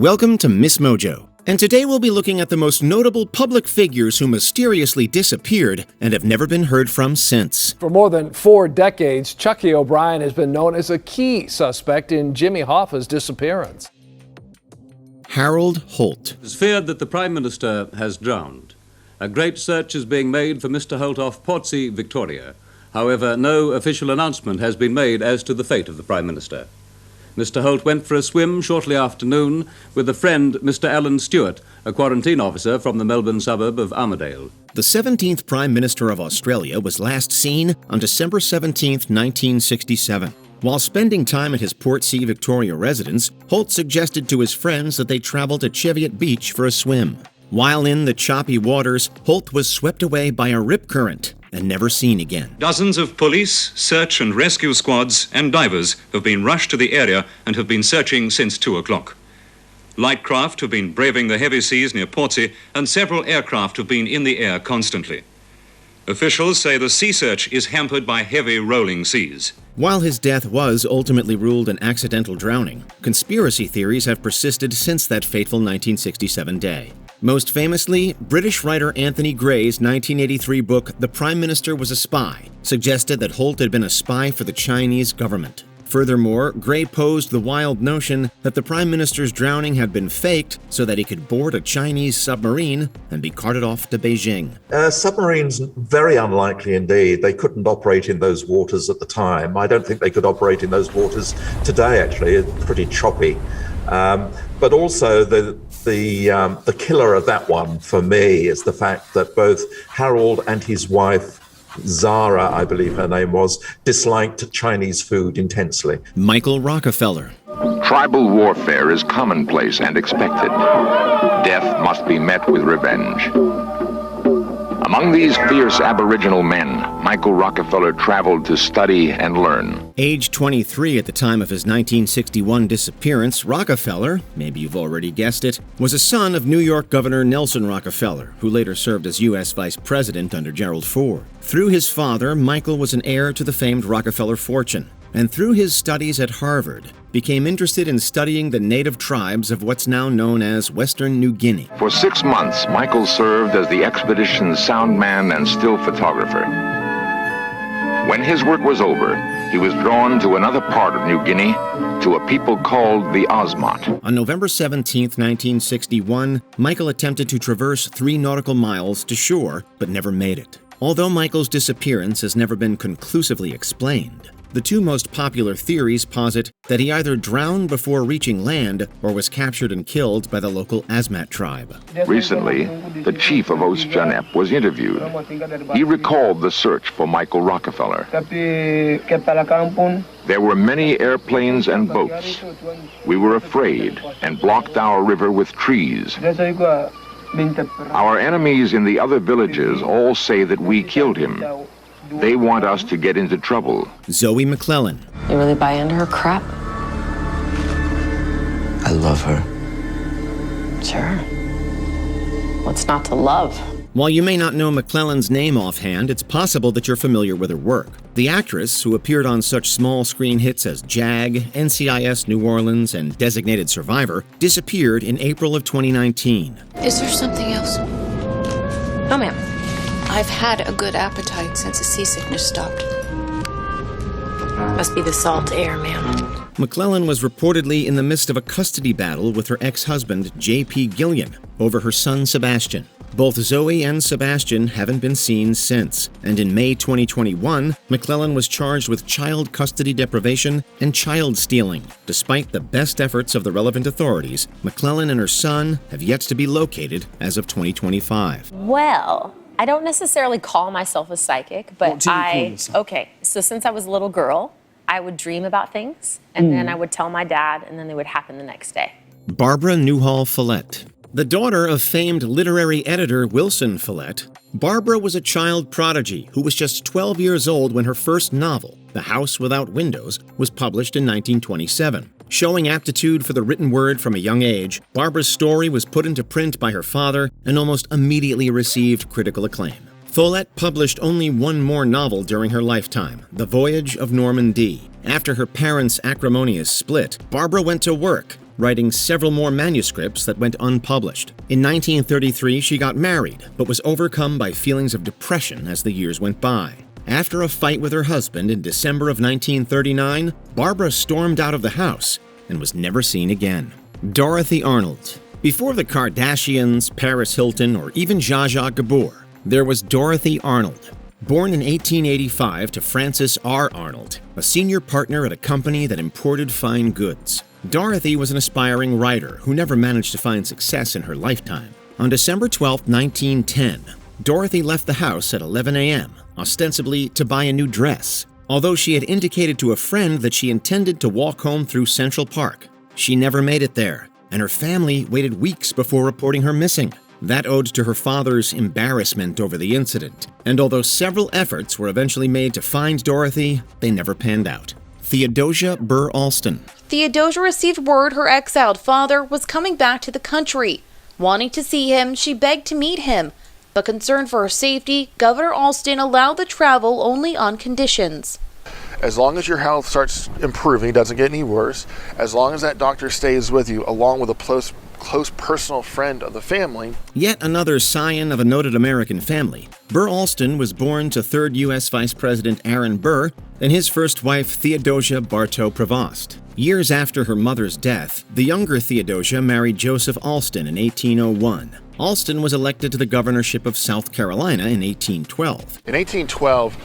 Welcome to MsMojo, and today we'll be looking at the most notable public figures who mysteriously disappeared and have never been heard from since. For more than 4 decades, Chucky O'Brien has been known as a key suspect in Jimmy Hoffa's disappearance. Harold Holt. It is feared that the Prime Minister has drowned. A great search is being made for Mr. Holt off Portsea, Victoria. However, no official announcement has been made as to the fate of the Prime Minister. Mr. Holt went for a swim shortly after noon with a friend, Mr. Alan Stewart, a quarantine officer from the Melbourne suburb of Armidale. The 17th Prime Minister of Australia was last seen on December 17, 1967. While spending time at his Portsea, Victoria residence, Holt suggested to his friends that they travel to Cheviot Beach for a swim. While in the choppy waters, Holt was swept away by a rip current and never seen again. Dozens of police, search and rescue squads and divers have been rushed to the area and have been searching since 2 o'clock. Light craft have been braving the heavy seas near Portsea, and several aircraft have been in the air constantly. Officials say the sea search is hampered by heavy rolling seas. While his death was ultimately ruled an accidental drowning, conspiracy theories have persisted since that fateful 1967 day. Most famously, British writer Anthony Gray's 1983 book, The Prime Minister Was a Spy, suggested that Holt had been a spy for the Chinese government. Furthermore, Gray posed the wild notion that the Prime Minister's drowning had been faked so that he could board a Chinese submarine and be carted off to Beijing. Submarines, very unlikely indeed. They couldn't operate in those waters at the time. I don't think they could operate in those waters today, actually. It's pretty choppy. But also the killer of that one for me is the fact that both Harold and his wife, Zara, I believe her name was, disliked Chinese food intensely. Michael Rockefeller. Tribal warfare is commonplace and expected. Death must be met with revenge. Among these fierce Aboriginal men, Michael Rockefeller traveled to study and learn. Age 23 at the time of his 1961 disappearance, Rockefeller, maybe you've already guessed it, was a son of New York Governor Nelson Rockefeller, who later served as U.S. Vice President under Gerald Ford. Through his father, Michael was an heir to the famed Rockefeller fortune, and through his studies at Harvard, became interested in studying the native tribes of what's now known as Western New Guinea. For 6 months, Michael served as the expedition's sound man and still photographer. When his work was over, he was drawn to another part of New Guinea, to a people called the Osmot. On November 17, 1961, Michael attempted to traverse 3 nautical miles to shore, but never made it. Although Michael's disappearance has never been conclusively explained, the 2 most popular theories posit that he either drowned before reaching land or was captured and killed by the local Asmat tribe. Recently, the chief of Oostjanep was interviewed. He recalled the search for Michael Rockefeller. There were many airplanes and boats. We were afraid and blocked our river with trees. Our enemies in the other villages all say that we killed him. They want us to get into trouble. Zoe McClellan. You really buy into her crap? I love her. Sure. What's not to love? While you may not know McClellan's name offhand, it's possible that you're familiar with her work. The actress, who appeared on such small screen hits as JAG, NCIS New Orleans, and Designated Survivor, disappeared in April of 2019. Is there something else? No, ma'am. I've had a good appetite since the seasickness stopped. Must be the salt air, ma'am. McClellan was reportedly in the midst of a custody battle with her ex-husband, J.P. Gillian, over her son Sebastian. Both Zoe and Sebastian haven't been seen since, and in May 2021, McClellan was charged with child custody deprivation and child stealing. Despite the best efforts of the relevant authorities, McClellan and her son have yet to be located as of 2025. Well, I don't necessarily call myself a psychic, but so since I was a little girl, I would dream about things, and then I would tell my dad, and then they would happen the next day. Barbara Newhall Follett. The daughter of famed literary editor Wilson Follett, Barbara was a child prodigy who was just 12 years old when her first novel, The House Without Windows, was published in 1927. Showing aptitude for the written word from a young age, Barbara's story was put into print by her father and almost immediately received critical acclaim. Follett published only one more novel during her lifetime, The Voyage of Norman D. After her parents' acrimonious split, Barbara went to work, writing several more manuscripts that went unpublished. In 1933, she got married, but was overcome by feelings of depression as the years went by. After a fight with her husband in December of 1939, Barbara stormed out of the house and was never seen again. Dorothy Arnold. Before the Kardashians, Paris Hilton, or even Zsa Zsa Gabor, there was Dorothy Arnold. Born in 1885 to Francis R. Arnold, a senior partner at a company that imported fine goods. Dorothy was an aspiring writer who never managed to find success in her lifetime. On December 12, 1910, Dorothy left the house at 11 a.m., ostensibly to buy a new dress, although she had indicated to a friend that she intended to walk home through Central Park. She never made it there, and her family waited weeks before reporting her missing. That owed to her father's embarrassment over the incident, and although several efforts were eventually made to find Dorothy, they never panned out. Theodosia Burr Alston. Theodosia received word her exiled father was coming back to the country. Wanting to see him, she begged to meet him, but concerned for her safety, Governor Alston allowed the travel only on conditions. As long as your health starts improving, doesn't get any worse, as long as that doctor stays with you, along with a close personal friend of the family. Yet another scion of a noted American family, Burr Alston was born to 3rd U.S. Vice President Aaron Burr and his first wife Theodosia Bartow Prevost. Years after her mother's death, the younger Theodosia married Joseph Alston in 1801. Alston was elected to the governorship of South Carolina in 1812. In 1812,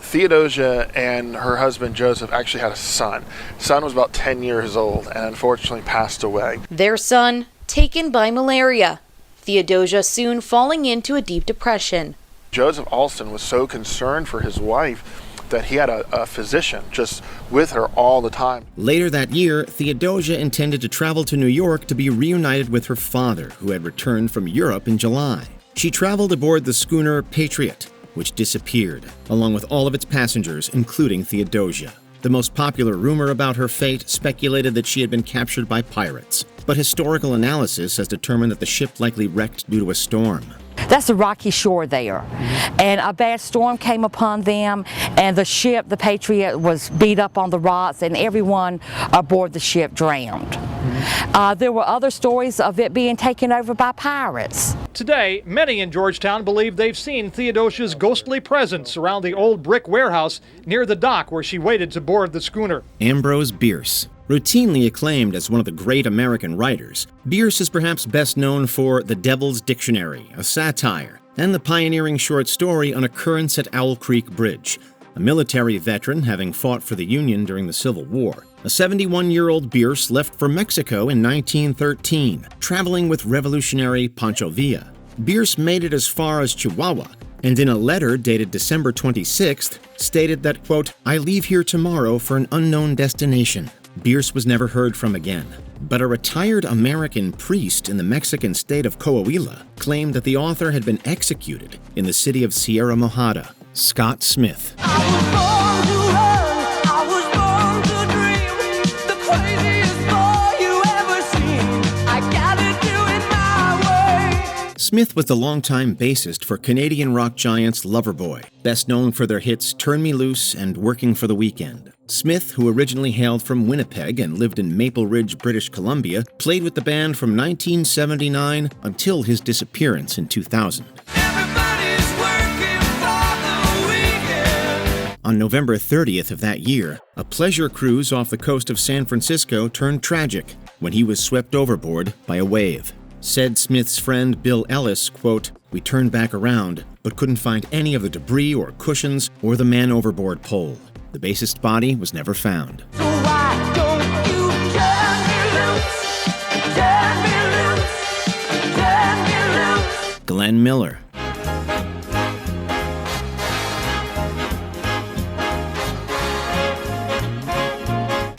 Theodosia and her husband Joseph actually had a son. The son was about 10 years old and unfortunately passed away. Their son, taken by malaria. Theodosia soon falling into a deep depression. Joseph Alston was so concerned for his wife that he had a physician just with her all the time. Later that year, Theodosia intended to travel to New York to be reunited with her father, who had returned from Europe in July. She traveled aboard the schooner Patriot, which disappeared, along with all of its passengers, including Theodosia. The most popular rumor about her fate speculated that she had been captured by pirates, but historical analysis has determined that the ship likely wrecked due to a storm. That's a rocky shore there, and a bad storm came upon them, and the ship, the Patriot, was beat up on the rocks, and everyone aboard the ship drowned. There were other stories of it being taken over by pirates. Today, many in Georgetown believe they've seen Theodosia's ghostly presence around the old brick warehouse near the dock where she waited to board the schooner. Ambrose Bierce. Routinely acclaimed as one of the great American writers, Bierce is perhaps best known for The Devil's Dictionary, a satire, and the pioneering short story An Occurrence at Owl Creek Bridge. A military veteran having fought for the Union during the Civil War, a 71-year-old Bierce left for Mexico in 1913, traveling with revolutionary Pancho Villa. Bierce made it as far as Chihuahua, and in a letter dated December 26th, stated that, quote, "I leave here tomorrow for an unknown destination." Bierce was never heard from again, but a retired American priest in the Mexican state of Coahuila claimed that the author had been executed in the city of Sierra Mojada. Scott Smith. Smith was the longtime bassist for Canadian rock giants Loverboy, best known for their hits Turn Me Loose and Working for the Weekend. Smith, who originally hailed from Winnipeg and lived in Maple Ridge, British Columbia, played with the band from 1979 until his disappearance in 2000. On November 30th of that year, a pleasure cruise off the coast of San Francisco turned tragic when he was swept overboard by a wave. Said Smith's friend Bill Ellis, quote, "We turned back around, but couldn't find any of the debris or cushions or the man overboard pole. The bassist's body was never found." So why don't you turn me loose, Glenn Miller.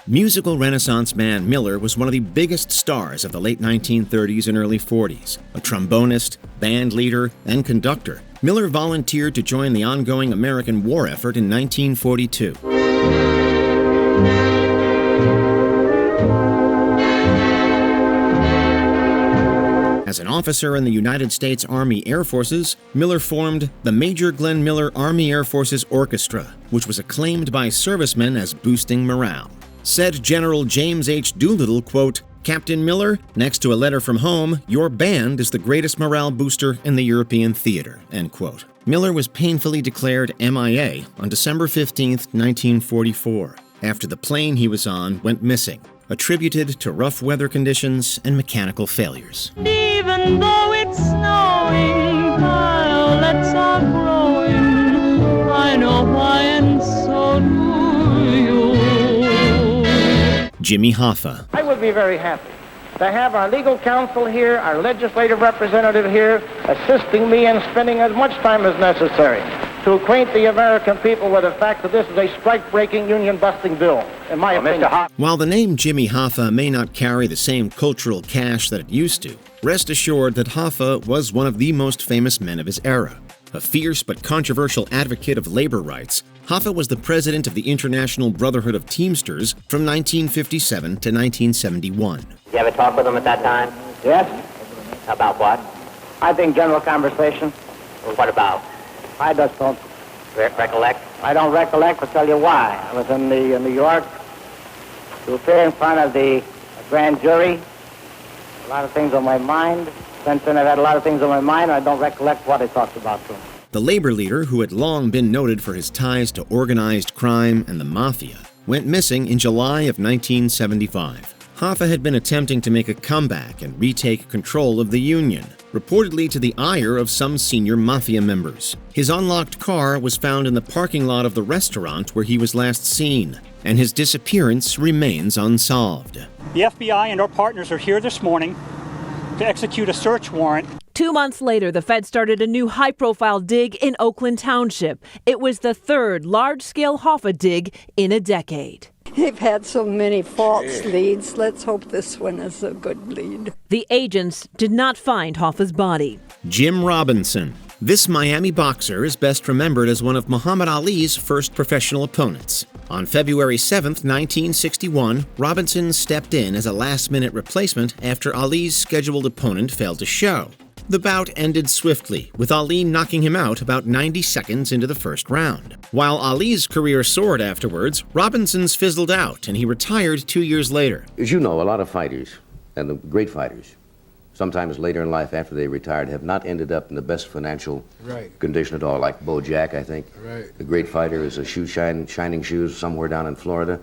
Musical Renaissance man Miller was one of the biggest stars of the late 1930s and early 40s. A trombonist, band leader, and conductor, Miller volunteered to join the ongoing American war effort in 1942. As an officer in the United States Army Air Forces, Miller formed the Major Glenn Miller Army Air Forces Orchestra, which was acclaimed by servicemen as boosting morale. Said General James H. Doolittle, quote, Captain Miller, next to a letter from home, your band is the greatest morale booster in the European theater, end quote. Miller was painfully declared MIA on December 15, 1944, after the plane he was on went missing, attributed to rough weather conditions and mechanical failures. Even though it's snowing, violets are growing. I know why, and so do you. Jimmy Hoffa. I would be very happy to have our legal counsel here, our legislative representative here, assisting me in spending as much time as necessary to acquaint the American people with the fact that this is a strike-breaking, union-busting bill, in my opinion. While the name Jimmy Hoffa may not carry the same cultural cash that it used to, rest assured that Hoffa was one of the most famous men of his era. A fierce but controversial advocate of labor rights, Hoffa was the president of the International Brotherhood of Teamsters from 1957 to 1971. Did you ever talk with him at that time? Yes? About what? I think general conversation. Well, what about? I just don't recollect. I don't recollect. I'll tell you why. I was in New York to appear in front of the grand jury. A lot of things on my mind. Since then, I've had a lot of things on my mind. I don't recollect what I talked about to him. The labor leader, who had long been noted for his ties to organized crime and the mafia, went missing in July of 1975. Hoffa had been attempting to make a comeback and retake control of the union, reportedly to the ire of some senior mafia members. His unlocked car was found in the parking lot of the restaurant where he was last seen, and his disappearance remains unsolved. The FBI and our partners are here this morning to execute a search warrant. 2 months later, the Fed started a new high-profile dig in Oakland Township. It was the third large-scale Hoffa dig in a decade. They've had so many false leads. Let's hope this one is a good lead. The agents did not find Hoffa's body. Jim Robinson. This Miami boxer is best remembered as one of Muhammad Ali's first professional opponents. On February 7, 1961, Robinson stepped in as a last-minute replacement after Ali's scheduled opponent failed to show. The bout ended swiftly, with Ali knocking him out about 90 seconds into the first round. While Ali's career soared afterwards, Robinson's fizzled out, and he retired 2 years later. As you know, a lot of fighters, and the great fighters, sometimes later in life after they retired, have not ended up in the best financial condition at all, like Bo Jack, I think. The great fighter is a shining shoes somewhere down in Florida,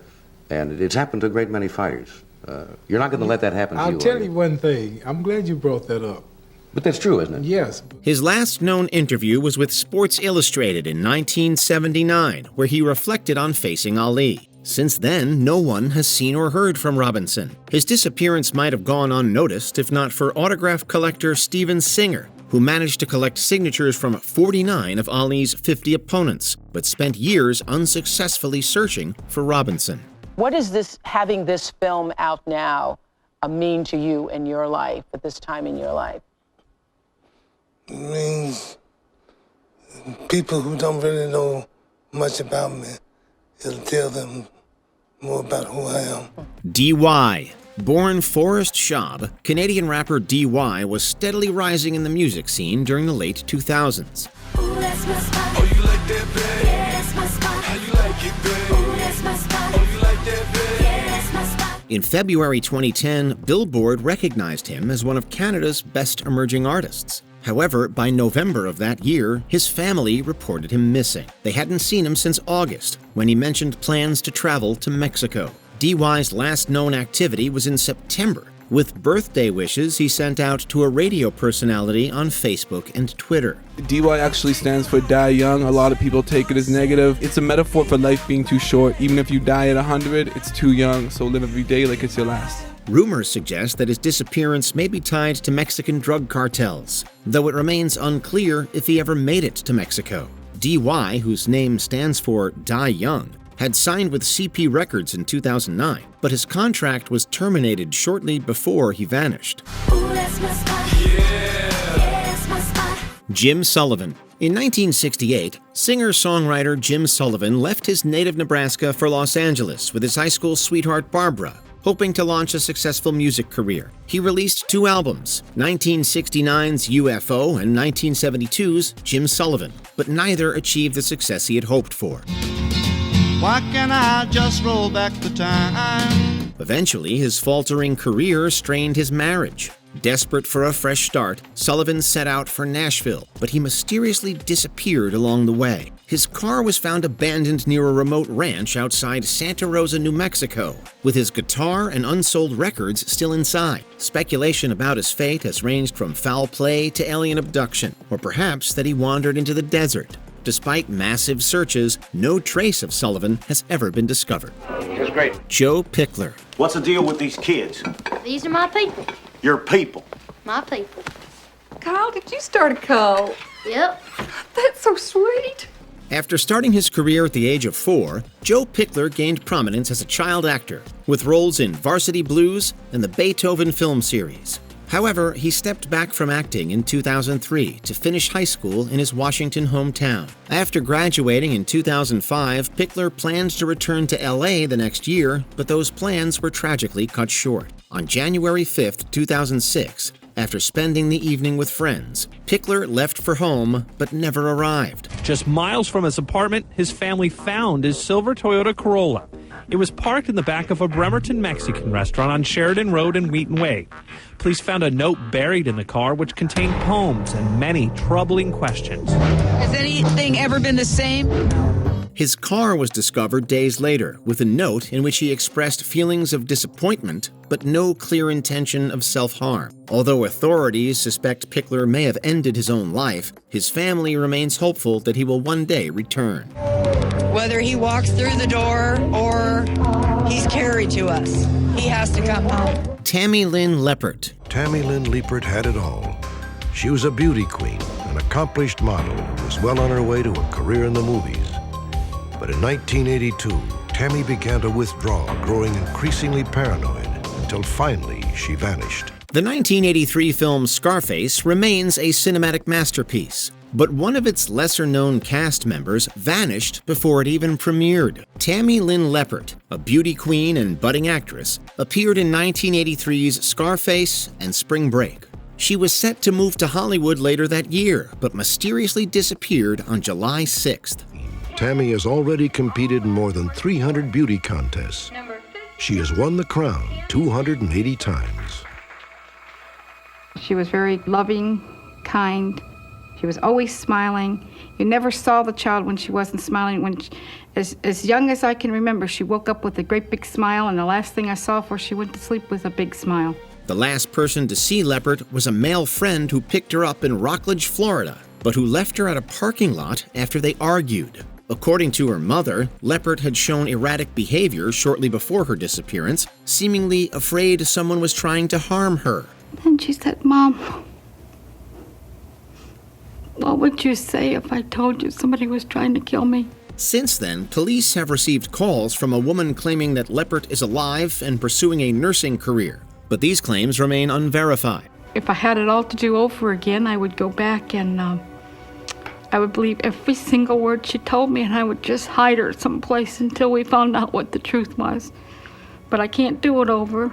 and it's happened to a great many fighters. You're not going to let that happen to you. I'll tell you one thing. I'm glad you brought that up. But that's true, isn't it? Yes. His last known interview was with Sports Illustrated in 1979, where he reflected on facing Ali. Since then, no one has seen or heard from Robinson. His disappearance might have gone unnoticed if not for autograph collector Steven Singer, who managed to collect signatures from 49 of Ali's 50 opponents, but spent years unsuccessfully searching for Robinson. What does this, having this film out now, mean to you in your life, at this time in your life? It means people who don't really know much about me, it'll tell them more about who I am. D.Y. Born Forrest Schaub, Canadian rapper D.Y. was steadily rising in the music scene during the late 2000s. Ooh, that's my spot. Oh, you like that, babe? Yeah, that's my spot. How you like it, babe? Ooh, that's my spot. Oh, you like that, babe? Yeah, that's my spot. In February 2010, Billboard recognized him as one of Canada's best emerging artists. However, by November of that year, his family reported him missing. They hadn't seen him since August, when he mentioned plans to travel to Mexico. D.Y.'s last known activity was in September, with birthday wishes he sent out to a radio personality on Facebook and Twitter. D.Y. actually stands for die young. A lot of people take it as negative. It's a metaphor for life being too short. Even if you die at 100, it's too young, so live every day like it's your last. Rumors suggest that his disappearance may be tied to Mexican drug cartels, though it remains unclear if he ever made it to Mexico. D.Y., whose name stands for Die Young, had signed with CP Records in 2009, but his contract was terminated shortly before he vanished. Ooh, that's my spot. Yeah, that's my spot. Jim Sullivan. In 1968, singer-songwriter Jim Sullivan left his native Nebraska for Los Angeles with his high school sweetheart Barbara, hoping to launch a successful music career. He released 2 albums, 1969's UFO and 1972's Jim Sullivan, but neither achieved the success he had hoped for. Why can't I just roll back the time? Eventually, his faltering career strained his marriage. Desperate for a fresh start, Sullivan set out for Nashville, but he mysteriously disappeared along the way. His car was found abandoned near a remote ranch outside Santa Rosa, New Mexico, with his guitar and unsold records still inside. Speculation about his fate has ranged from foul play to alien abduction, or perhaps that he wandered into the desert. Despite massive searches, no trace of Sullivan has ever been discovered. That's great. Joe Pichler. What's the deal with these kids? These are my people. Your people. My people. Kyle, did you start a cult? Yep. That's so sweet. After starting his career at the age of 4, Joe Pichler gained prominence as a child actor, with roles in Varsity Blues and the Beethoven film series. However, he stepped back from acting in 2003 to finish high school in his Washington hometown. After graduating in 2005, Pichler planned to return to LA the next year, but those plans were tragically cut short. On January 5, 2006, after spending the evening with friends, Pichler left for home but never arrived. Just miles from his apartment, his family found his silver Toyota Corolla. It was parked in the back of a Bremerton Mexican restaurant on Sheridan Road and Wheaton Way. Police found a note buried in the car which contained poems and many troubling questions. Has anything ever been the same? His car was discovered days later with a note in which he expressed feelings of disappointment but no clear intention of self-harm. Although authorities suspect Pichler may have ended his own life, his family remains hopeful that he will one day return. Whether he walks through the door or he's carried to us, he has to come home. Tammy Lynn Leppert. Tammy Lynn Leppert had it all. She was a beauty queen, an accomplished model, who was well on her way to a career in the movies. But in 1982, Tammy began to withdraw, growing increasingly paranoid, until finally she vanished. The 1983 film Scarface remains a cinematic masterpiece, but one of its lesser-known cast members vanished before it even premiered. Tammy Lynn Leppert, a beauty queen and budding actress, appeared in 1983's Scarface and Spring Break. She was set to move to Hollywood later that year, but mysteriously disappeared on July 6th. Tammy has already competed in more than 300 beauty contests. She has won the crown 280 times. She was very loving, kind. She was always smiling. You never saw the child when she wasn't smiling. As young as I can remember, she woke up with a great big smile, and the last thing I saw before she went to sleep was a big smile. The last person to see Leppert was a male friend who picked her up in Rockledge, Florida, but who left her at a parking lot after they argued. According to her mother, Leppert had shown erratic behavior shortly before her disappearance, seemingly afraid someone was trying to harm her. Then she said, "Mom, what would you say if I told you somebody was trying to kill me?" Since then, police have received calls from a woman claiming that Leppert is alive and pursuing a nursing career, but these claims remain unverified. If I had it all to do over again, I would go back and I would believe every single word she told me, and I would just hide her someplace until we found out what the truth was. But I can't do it over.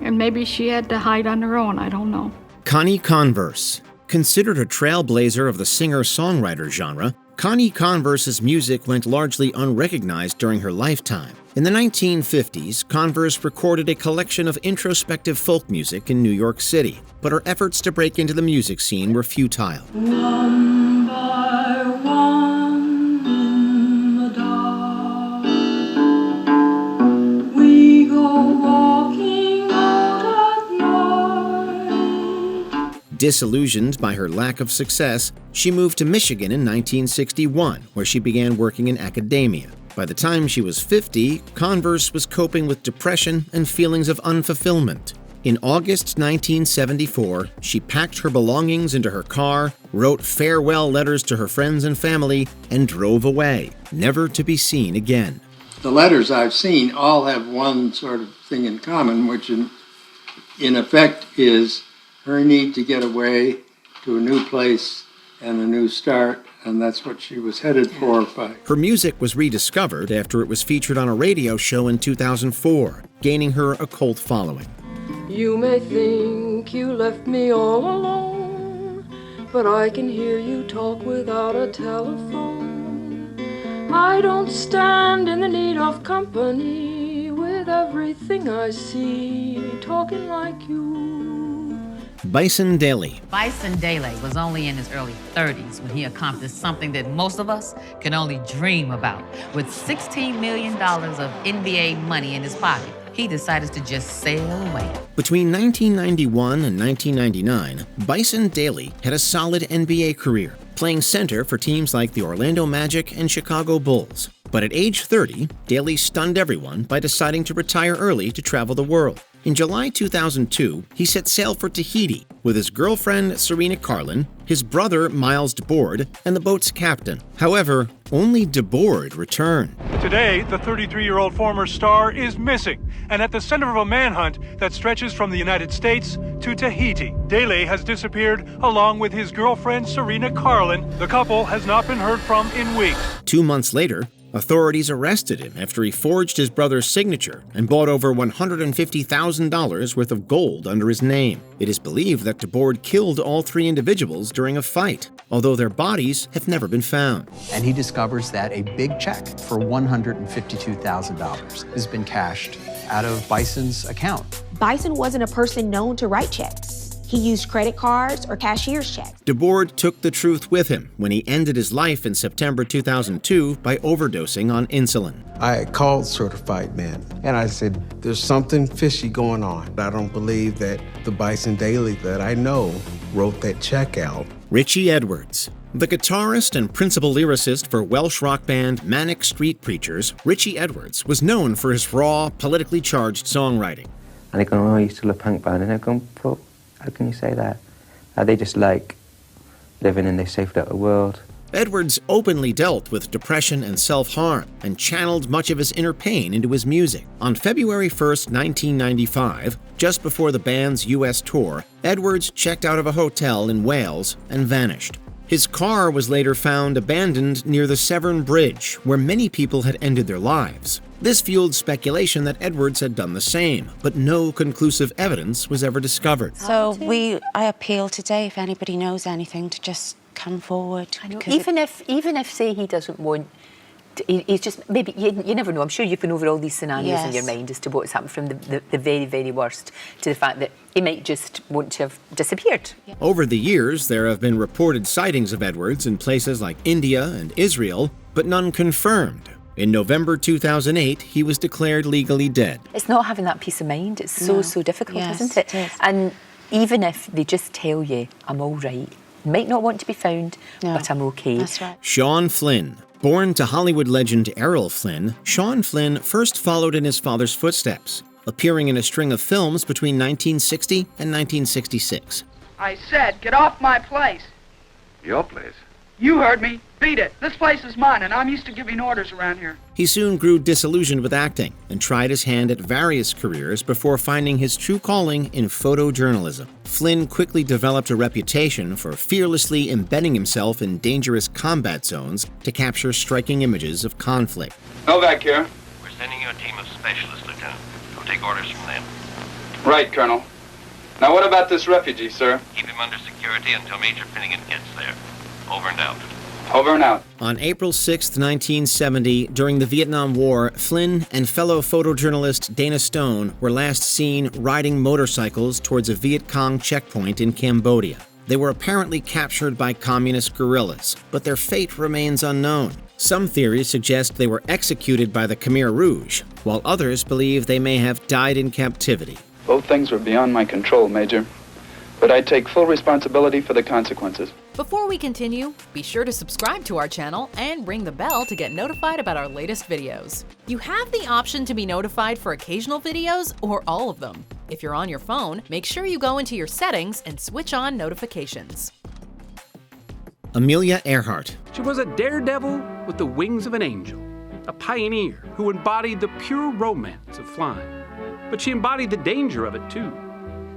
And maybe she had to hide on her own, I don't know. Connie Converse. Considered a trailblazer of the singer-songwriter genre, Connie Converse's music went largely unrecognized during her lifetime. In the 1950s, Converse recorded a collection of introspective folk music in New York City, but her efforts to break into the music scene were futile. One by one in the dark, we go walking out at night. Disillusioned by her lack of success, she moved to Michigan in 1961, where she began working in academia. By the time she was 50, Converse was coping with depression and feelings of unfulfillment. In August 1974, she packed her belongings into her car, wrote farewell letters to her friends and family, and drove away, never to be seen again. The letters I've seen all have one sort of thing in common, which in effect is her need to get away to a new place and a new start, and that's what she was headed for. Her music was rediscovered after it was featured on a radio show in 2004, gaining her a cult following. You may think you left me all alone, but I can hear you talk without a telephone. I don't stand in the need of company without everything I see, talking like you. Bison Dele. Bison Dele was only in his early 30s when he accomplished something that most of us can only dream about. With $16 million of NBA money in his pocket, he decided to just sail away. Between 1991 and 1999, Bison Dele had a solid NBA career, playing center for teams like the Orlando Magic and Chicago Bulls. But at age 30, Dele stunned everyone by deciding to retire early to travel the world. In July 2002, he set sail for Tahiti with his girlfriend Serena Carlin, his brother Miles DeBoard, and the boat's captain. However, only DeBoard returned. Today, the 33-year-old former star is missing and at the center of a manhunt that stretches from the United States to Tahiti. Dele has disappeared along with his girlfriend Serena Carlin. The couple has not been heard from in weeks. 2 months later, authorities arrested him after he forged his brother's signature and bought over $150,000 worth of gold under his name. It is believed that DeBoard killed all 3 individuals during a fight, although their bodies have never been found. And he discovers that a big check for $152,000 has been cashed out of Bison's account. Bison wasn't a person known to write checks. He used credit cards or cashier's checks. DeBoard took the truth with him when he ended his life in September 2002 by overdosing on insulin. I had called Certified Men, and I said, there's something fishy going on. I don't believe that the Bison Dele that I know wrote that check out. Richey Edwards. The guitarist and principal lyricist for Welsh rock band Manic Street Preachers, Richey Edwards was known for his raw, politically charged songwriting. And they go, oh, you're still a punk band. And I go, well, how can you say that? Are they just like living in this safe little world? Edwards openly dealt with depression and self-harm and channeled much of his inner pain into his music. On February 1st, 1995, just before the band's U.S. tour, Edwards checked out of a hotel in Wales and vanished. His car was later found abandoned near the Severn Bridge, where many people had ended their lives. This fueled speculation that Edwards had done the same, but no conclusive evidence was ever discovered. So I appeal today, if anybody knows anything, to just come forward. Even if say he doesn't want, he's just, maybe, you never know, I'm sure you've been over all these scenarios in your mind as to what's happened from the very, very worst to the fact that he might just want to have disappeared. Over the years, there have been reported sightings of Edwards in places like India and Israel, but none confirmed. In November 2008, he was declared legally dead. It's not having that peace of mind. It's so difficult, isn't it? It is. And even if they just tell you, I'm all right, might not want to be found, but I'm okay. That's right. Sean Flynn. Born to Hollywood legend Errol Flynn, Sean Flynn first followed in his father's footsteps, appearing in a string of films between 1960 and 1966. I said, get off my place. Your place? You heard me. Beat it. This place is mine, and I'm used to giving orders around here. He soon grew disillusioned with acting and tried his hand at various careers before finding his true calling in photojournalism. Flynn quickly developed a reputation for fearlessly embedding himself in dangerous combat zones to capture striking images of conflict. Novak here. We're sending you a team of specialists, Lieutenant. Go take orders from them. Right, Colonel. Now what about this refugee, sir? Keep him under security until Major Finnegan gets there. Over and out. Over and out. On April 6, 1970, during the Vietnam War, Flynn and fellow photojournalist Dana Stone were last seen riding motorcycles towards a Viet Cong checkpoint in Cambodia. They were apparently captured by communist guerrillas, but their fate remains unknown. Some theories suggest they were executed by the Khmer Rouge, while others believe they may have died in captivity. Both things were beyond my control, Major. But I take full responsibility for the consequences. Before we continue, be sure to subscribe to our channel and ring the bell to get notified about our latest videos. You have the option to be notified for occasional videos or all of them. If you're on your phone, make sure you go into your settings and switch on notifications. Amelia Earhart. She was a daredevil with the wings of an angel, a pioneer who embodied the pure romance of flying. But she embodied the danger of it too.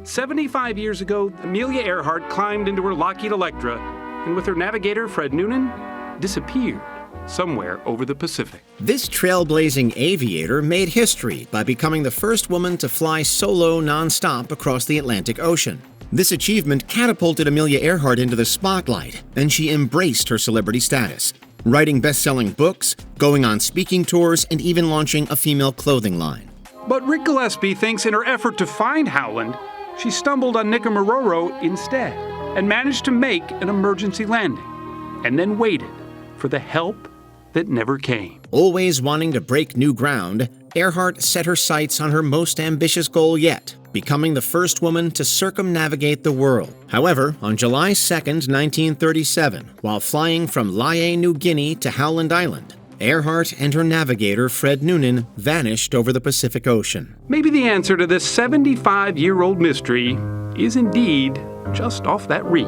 75 years ago, Amelia Earhart climbed into her Lockheed Electra and with her navigator, Fred Noonan, disappeared somewhere over the Pacific. This trailblazing aviator made history by becoming the first woman to fly solo non-stop across the Atlantic Ocean. This achievement catapulted Amelia Earhart into the spotlight, and she embraced her celebrity status, writing best-selling books, going on speaking tours, and even launching a female clothing line. But Rick Gillespie thinks in her effort to find Howland, she stumbled on Nicomaroro instead and managed to make an emergency landing, and then waited for the help that never came. Always wanting to break new ground, Earhart set her sights on her most ambitious goal yet, becoming the first woman to circumnavigate the world. However, on July 2nd, 1937, while flying from Lae, New Guinea to Howland Island, Earhart and her navigator, Fred Noonan, vanished over the Pacific Ocean. Maybe the answer to this 75-year-old mystery is indeed just off that reef,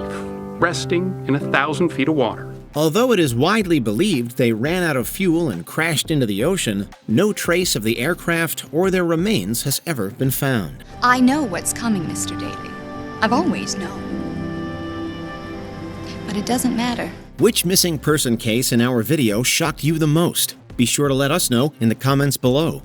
resting in 1,000 feet of water. Although it is widely believed they ran out of fuel and crashed into the ocean, no trace of the aircraft or their remains has ever been found. I know what's coming, Mr. Daly. I've always known. But it doesn't matter. Which missing person case in our video shocked you the most? Be sure to let us know in the comments below.